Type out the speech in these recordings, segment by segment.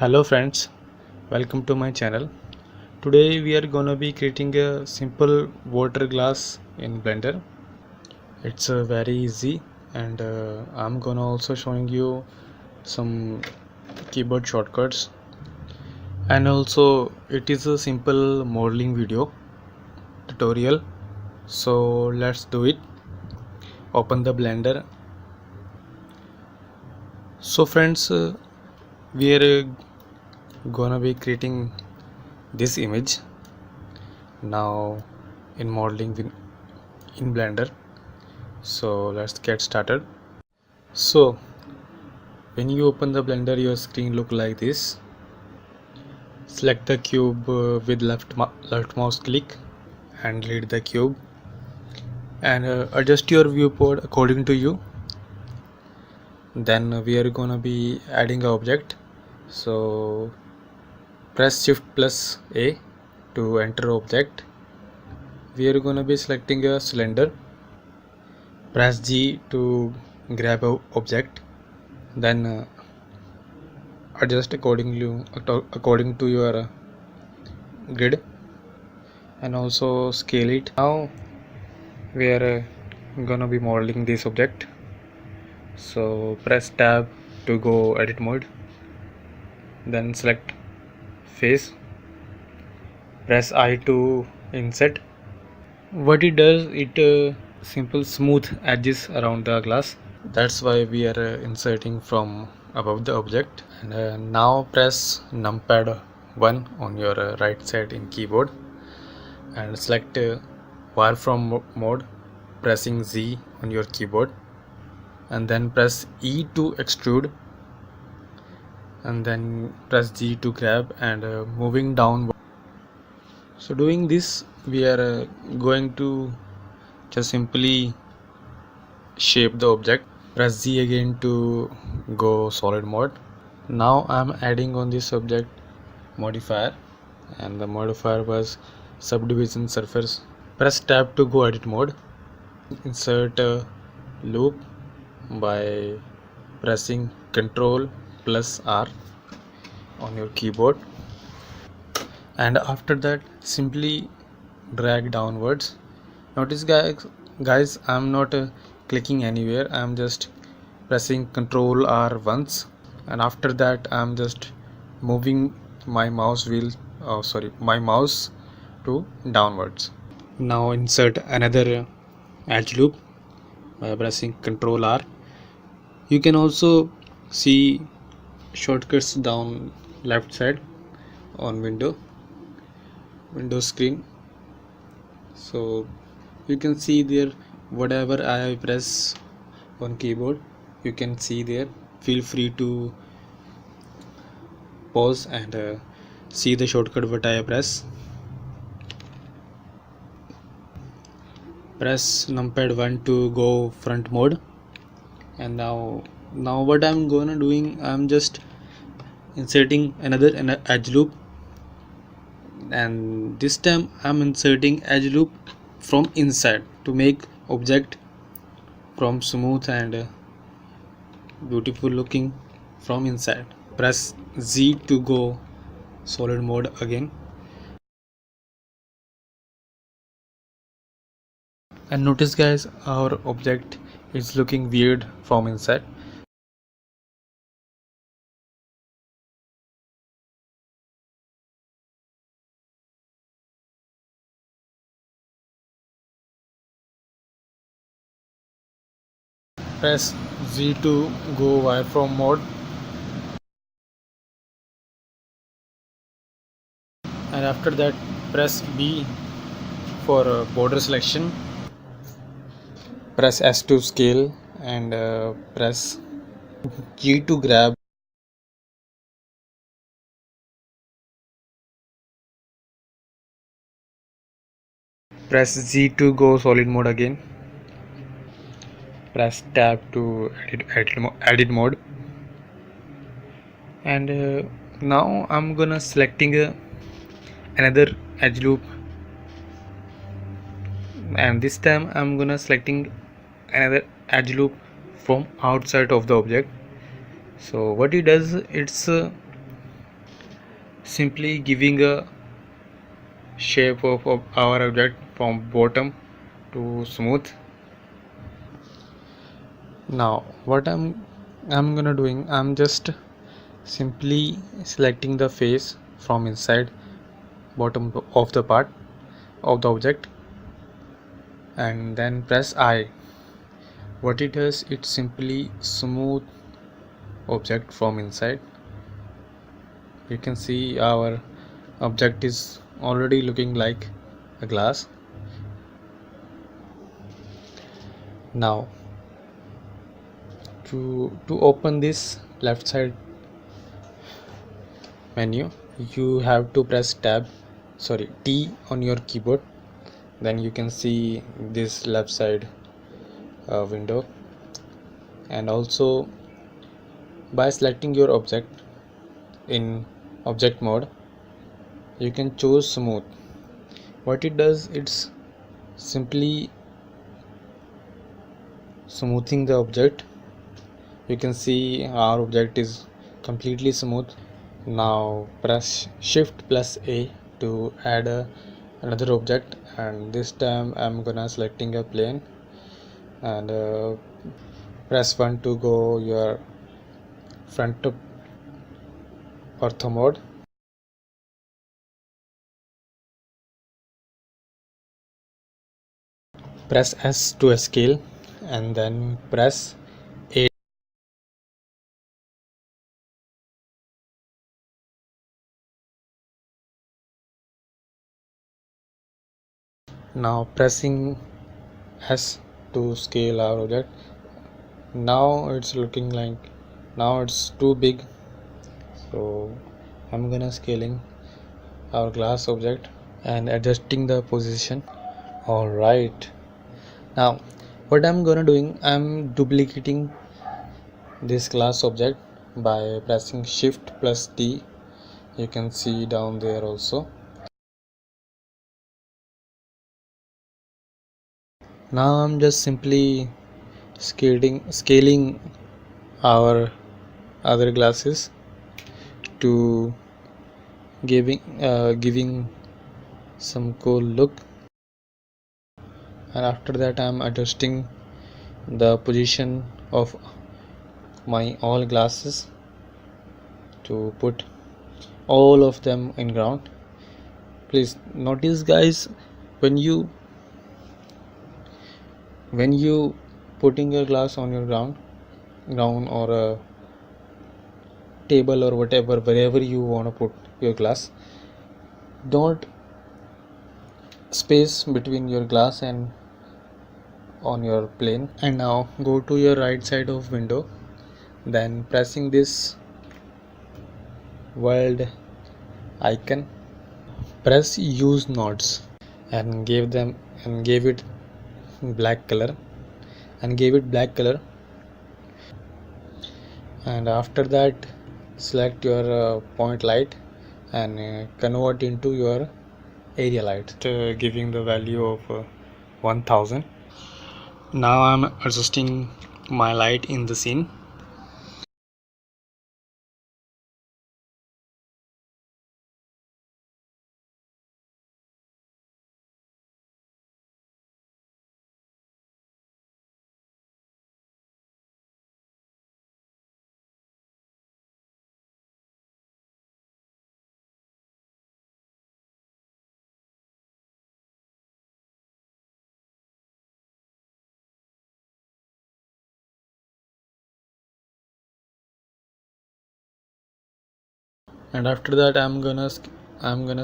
Hello friends, welcome to my channel. Today we are gonna be creating a simple water glass in Blender. It's very easy and I'm gonna also showing you some keyboard shortcuts, and also it is a simple modeling video tutorial. So let's do it. Open the Blender. So friends, we are gonna be creating this image now in modeling in Blender. So let's get started. So when you open the Blender, your screen look like this. Select the cube with left mouse click and lead the cube, and adjust your viewport according to you. Then we are gonna be adding an object. So press Shift plus A to enter object. We are gonna be selecting a cylinder. Press G to grab a object. Then adjust according to your grid, and also scale it. Now we are gonna be modeling this object. So press tab to go edit mode, then select face, press I to insert. What it does, it simple smooth edges around the glass. That's why we are inserting from above the object. And now press numpad 1 on your right side in keyboard and select wireframe mode, pressing Z on your keyboard, and then press E to extrude, and then press G to grab, and moving down. So doing this, we are going to just simply shape the object. Press Z again to go solid mode. Now I'm adding on this object modifier, and the modifier was subdivision surface. Press tab to go edit mode. Insert a loop by pressing Ctrl plus R on your keyboard, and after that simply drag downwards. Notice guys, I'm not clicking anywhere. I'm just pressing Ctrl R once, and after that I'm just moving my mouse to downwards. Now insert another edge loop by pressing Ctrl R. You can also see shortcuts down left side on Windows screen. So you can see there whatever I press on keyboard, you can see there. Feel free to pause and see the shortcut what I press. Press numpad 1 to go front mode. And now what I'm gonna doing, I'm just inserting another edge loop, and this time I'm inserting edge loop from inside to make object from smooth and beautiful looking from inside. Press Z to go solid mode again, and notice guys, our object is looking weird from inside. Press Z to go wireframe mode, and after that press B for border selection. Press S to scale, and press G to grab. Press Z to go solid mode again. Press tab to edit mode, and now I'm gonna selecting another edge loop, and this time I'm gonna selecting another edge loop from outside of the object. So what it does, it's simply giving a shape of our object from bottom to smooth. Now what I'm gonna doing, I'm just simply selecting the face from inside bottom of the part of the object and then press I. What it does, it simply smooth object from inside. You can see our object is already looking like a glass. Now to open this left side menu, you have to press T on your keyboard. Then you can see this left side window, and also by selecting your object in object mode, you can choose smooth. What it does, it's simply smoothing the object. You can see our object is completely smooth. Now press shift plus A to add another object, and this time I'm gonna selecting a plane, and press 1 to go your front ortho mode. Press S to scale, and then press A. Now pressing S to scale our object. Now it's looking like, now it's too big, so I'm gonna scaling our glass object and adjusting the position. Alright, now what I'm gonna doing, I'm duplicating this glass object by pressing shift plus T. You can see down there also. Now I'm just simply scaling our other glasses to giving some cool look, and after that I'm adjusting the position of my all glasses to put all of them in ground. Please notice guys, when you putting your glass on your ground or a table or whatever, wherever you want to put your glass, don't space between your glass and on your plane. And now go to your right side of window, then pressing this world icon, press use nodes and give it black color, and after that select your point light and convert into your area light, giving the value of 1000. Now I'm adjusting my light in the scene. And after that I'm gonna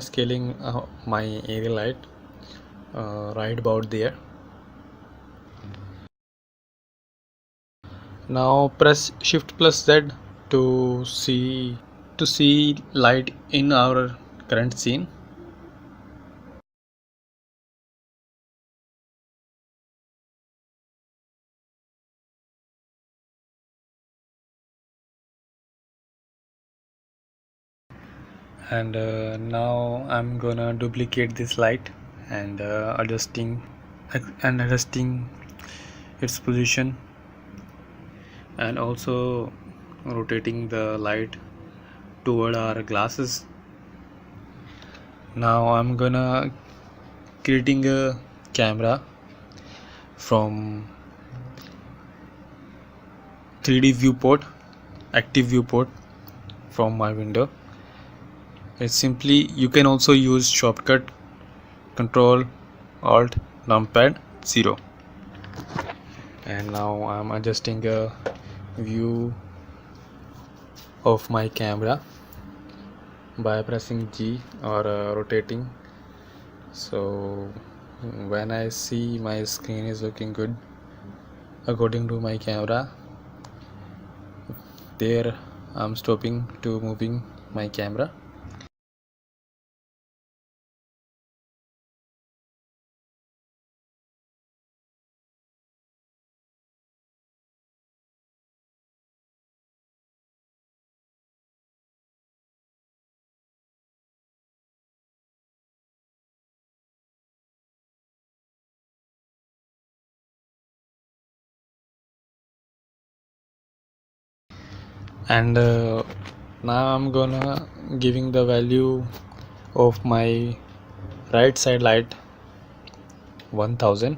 scaling my area light right about there. Now press shift plus Z to see light in our current scene. And now I'm gonna duplicate this light and adjusting its position, and also rotating the light toward our glasses Now I'm gonna creating a camera from 3D viewport, active viewport from my window. It's simply, you can also use shortcut Control Alt Numpad 0. And now I'm adjusting a view of my camera by pressing G or rotating. So when I see my screen is looking good according to my camera, there I'm stopping to moving my camera. And now I'm gonna giving the value of my right side light 1000,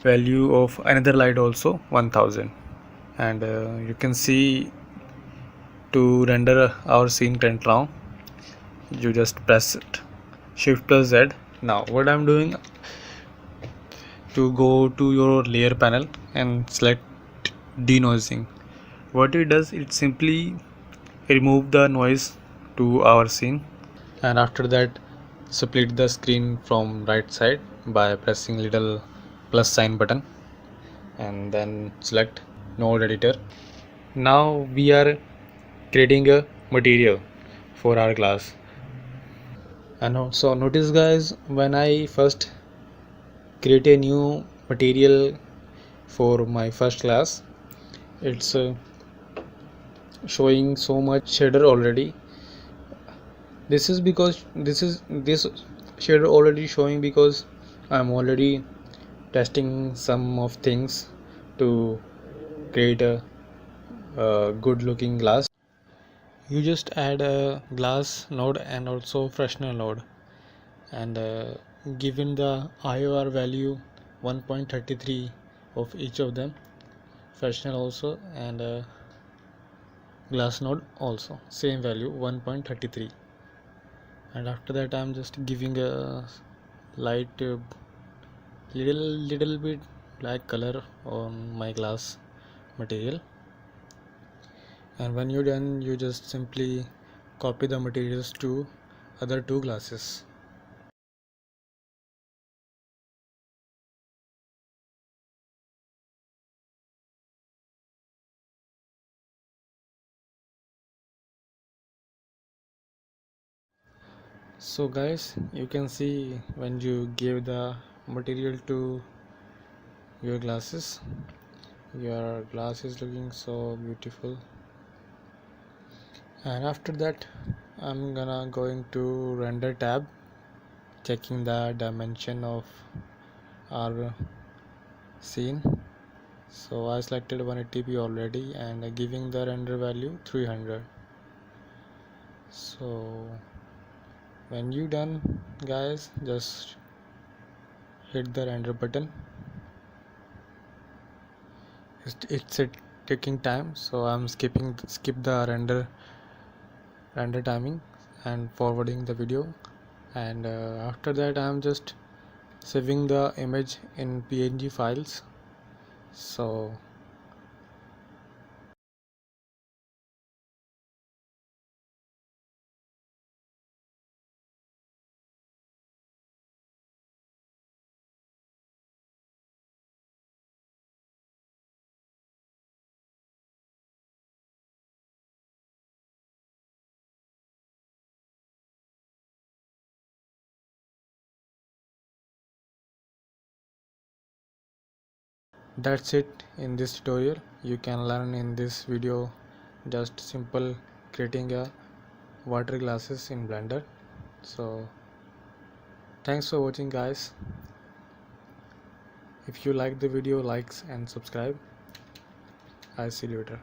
value of another light also 1000. And you can see, to render our scene right now, you just press it Shift plus Z. Now what I'm doing, to go to your layer panel and select denoising. What it does, it simply remove the noise to our scene, and after that split the screen from right side by pressing little plus sign button and then select node editor. Now we are creating a material for our glass. And also notice guys, when I first create a new material for my first glass, it's showing so much shader already. This is because this shader already showing because I'm already testing some of things to create a good looking glass. You just add a glass node and also freshener node, and given the IOR value 1.33 of each of them, freshener also and glass node also same value 1.33. and after that I'm just giving a light little bit black color on my glass material. And when you're done, you just simply copy the materials to other two glasses. So guys, you can see when you give the material to your glasses, your glass is looking so beautiful. And after that I'm gonna going to render tab, checking the dimension of our scene. So I selected 180p already and giving the render value 300. So when you done guys, just hit the render button. It's taking time, so I'm skip the render timing and forwarding the video. And after that I'm just saving the image in PNG files. So that's it in this tutorial. You can learn in this video just simple creating a water glasses in Blender. So thanks for watching guys. If you like the video, likes and subscribe. I'll see you later.